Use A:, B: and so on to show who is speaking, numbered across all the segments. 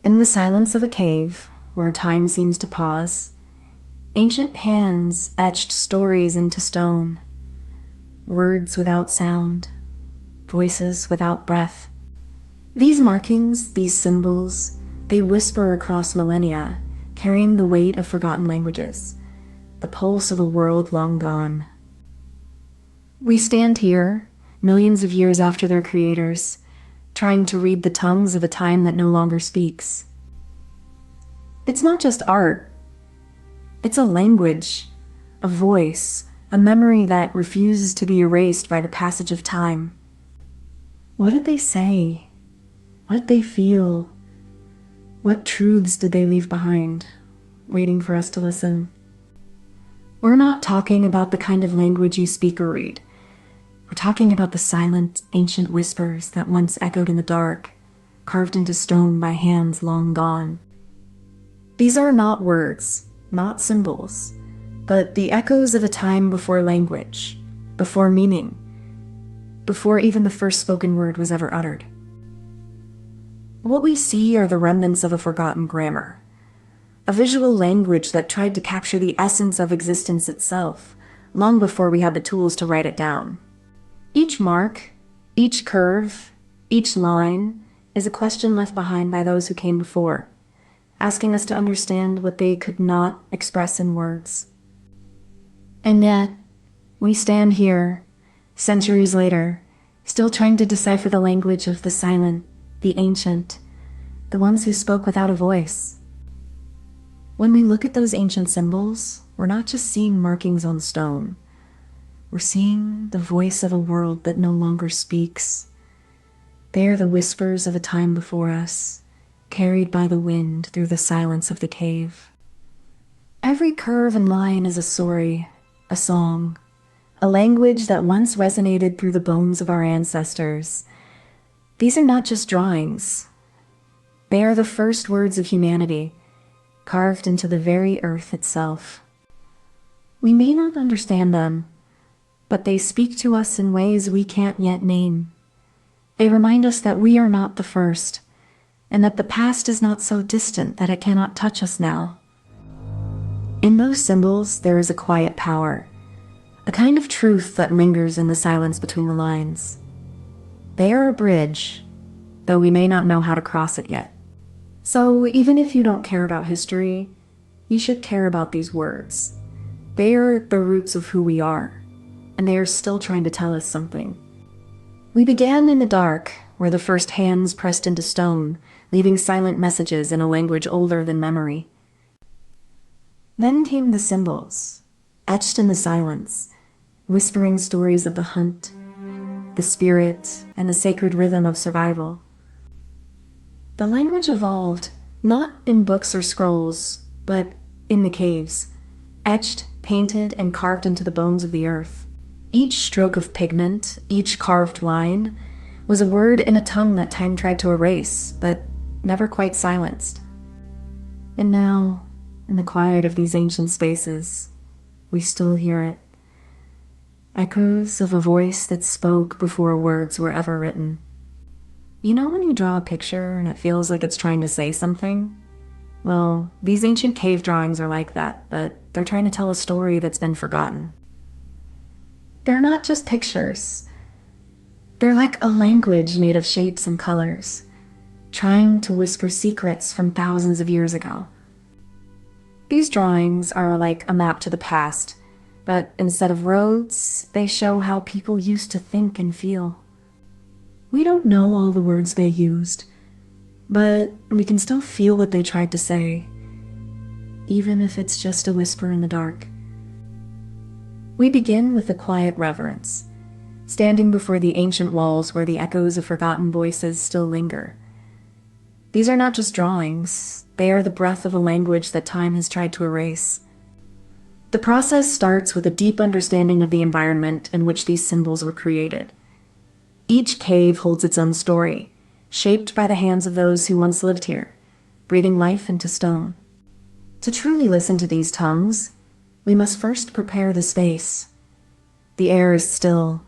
A: In the silence of a cave, where time seems to pause, ancient hands etched stories into stone, words without sound, voices without breath. These markings, these symbols, they whisper across millennia, carrying the weight of forgotten languages, the pulse of a world long gone. We stand here, millions of years after their creators, trying to read the tongues of a time that no longer speaks. It's not just art. It's a language, a voice, a memory that refuses to be erased by the passage of time. What did they say? What did they feel? What truths did they leave behind, waiting for us to listen? We're not talking about the kind of language you speak or read. We're talking about the silent, ancient whispers that once echoed in the dark, carved into stone by hands long gone. These are not words, not symbols, but the echoes of a time before language, before meaning, before even the first spoken word was ever uttered. What we see are the remnants of a forgotten grammar, a visual language that tried to capture the essence of existence itself, long before we had the tools to write it down. Each mark, each curve, each line is a question left behind by those who came before, asking us to understand what they could not express in words. And yet, we stand here, centuries later, still trying to decipher the language of the silent, the ancient, the ones who spoke without a voice. When we look at those ancient symbols, we're not just seeing markings on stone. We're seeing the voice of a world that no longer speaks. They are the whispers of a time before us, carried by the wind through the silence of the cave. Every curve and line is a story, a song, a language that once resonated through the bones of our ancestors. These are not just drawings. They are the first words of humanity, carved into the very earth itself. We may not understand them, but they speak to us in ways we can't yet name. They remind us that we are not the first, and that the past is not so distant that it cannot touch us now. In those symbols, there is a quiet power, a kind of truth that lingers in the silence between the lines. They are a bridge, though we may not know how to cross it yet. So even if you don't care about history, you should care about these words. They are the roots of who we are, and they are still trying to tell us something. We began in the dark, where the first hands pressed into stone, leaving silent messages in a language older than memory. Then came the symbols, etched in the silence, whispering stories of the hunt, the spirit, and the sacred rhythm of survival. The language evolved, not in books or scrolls, but in the caves, etched, painted, and carved into the bones of the earth. Each stroke of pigment, each carved line, was a word in a tongue that time tried to erase, but never quite silenced. And now, in the quiet of these ancient spaces, we still hear it. Echoes of a voice that spoke before words were ever written. You know when you draw a picture and it feels like it's trying to say something? Well, these ancient cave drawings are like that, but they're trying to tell a story that's been forgotten. They're not just pictures. They're like a language made of shapes and colors, trying to whisper secrets from thousands of years ago. These drawings are like a map to the past, but instead of roads, they show how people used to think and feel. We don't know all the words they used, but we can still feel what they tried to say, even if it's just a whisper in the dark. We begin with a quiet reverence, standing before the ancient walls where the echoes of forgotten voices still linger. These are not just drawings, they are the breath of a language that time has tried to erase. The process starts with a deep understanding of the environment in which these symbols were created. Each cave holds its own story, shaped by the hands of those who once lived here, breathing life into stone. To truly listen to these tongues, we must first prepare the space. The air is still,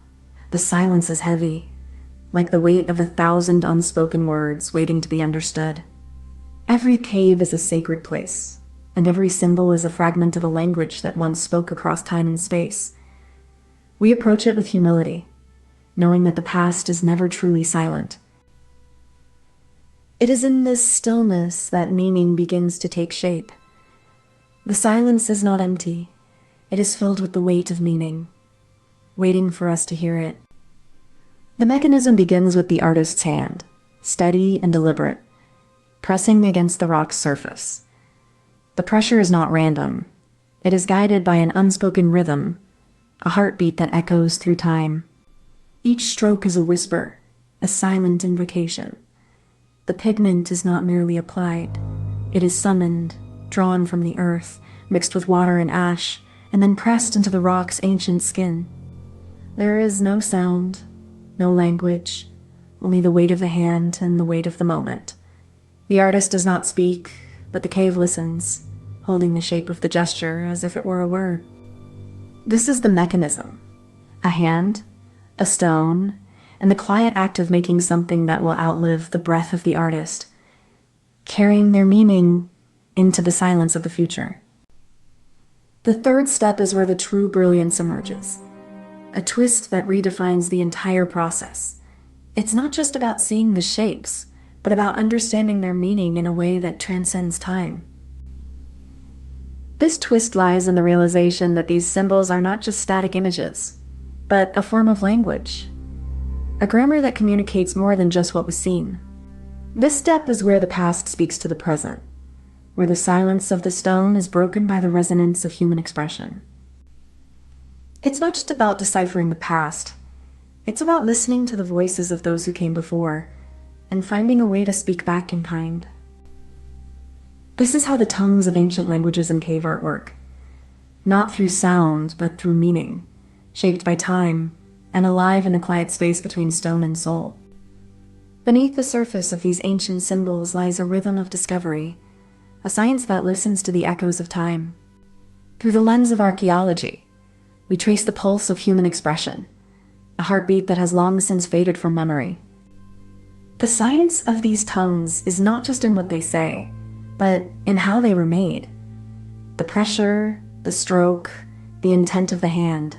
A: the silence is heavy, like the weight of 1,000 unspoken words waiting to be understood. Every cave is a sacred place, and every symbol is a fragment of a language that once spoke across time and space. We approach it with humility, knowing that the past is never truly silent. It is in this stillness that meaning begins to take shape. The silence is not empty. It is filled with the weight of meaning, waiting for us to hear it. The mechanism begins with the artist's hand, steady and deliberate, pressing against the rock's surface. The pressure is not random. It is guided by an unspoken rhythm, a heartbeat that echoes through time. Each stroke is a whisper, a silent invocation. The pigment is not merely applied. It is summoned, drawn from the earth, mixed with water and ash, and then pressed into the rock's ancient skin. There is no sound, no language, only the weight of the hand and the weight of the moment. The artist does not speak, but the cave listens, holding the shape of the gesture as if it were a word. This is the mechanism. A hand, a stone, and the quiet act of making something that will outlive the breath of the artist, carrying their meaning into the silence of the future. The third step is where the true brilliance emerges, a twist that redefines the entire process. It's not just about seeing the shapes, but about understanding their meaning in a way that transcends time. This twist lies in the realization that these symbols are not just static images, but a form of language, a grammar that communicates more than just what was seen. This step is where the past speaks to the present, where the silence of the stone is broken by the resonance of human expression. It's not just about deciphering the past. It's about listening to the voices of those who came before and finding a way to speak back in kind. This is how the tongues of ancient languages and cave art work, not through sound, but through meaning, shaped by time and alive in the quiet space between stone and soul. Beneath the surface of these ancient symbols lies a rhythm of discovery, a science that listens to the echoes of time. Through the lens of archaeology, we trace the pulse of human expression, a heartbeat that has long since faded from memory. The science of these tongues is not just in what they say, but in how they were made. The pressure, the stroke, the intent of the hand.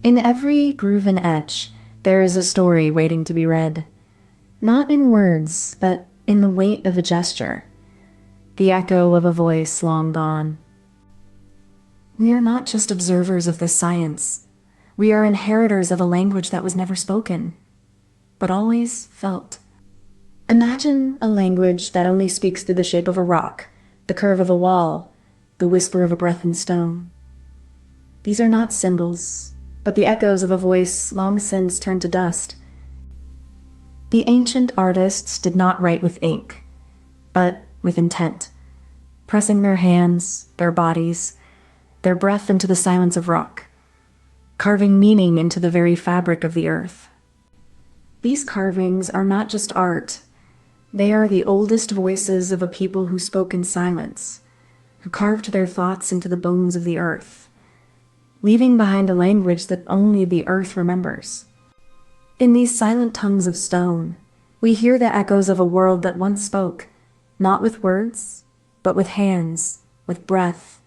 A: In every groove and etch, there is a story waiting to be read. Not in words, but in the weight of a gesture, the echo of a voice long gone. We are not just observers of this science. We are inheritors of a language that was never spoken, but always felt. Imagine a language that only speaks through the shape of a rock, the curve of a wall, the whisper of a breath in stone. These are not symbols, but the echoes of a voice long since turned to dust. The ancient artists did not write with ink, but with intent, pressing their hands, their bodies, their breath into the silence of rock, carving meaning into the very fabric of the earth. These carvings are not just art. They are the oldest voices of a people who spoke in silence, who carved their thoughts into the bones of the earth, leaving behind a language that only the earth remembers. In these silent tongues of stone, we hear the echoes of a world that once spoke, not with words, but with hands, with breath,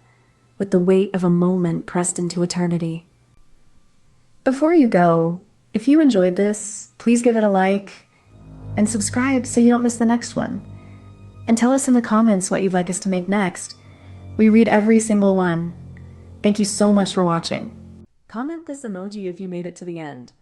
A: with the weight of a moment pressed into eternity. Before you go, if you enjoyed this, please give it a like and subscribe so you don't miss the next one. And tell us in the comments what you'd like us to make next. We read every single one. Thank you so much for watching. Comment this emoji if you made it to the end.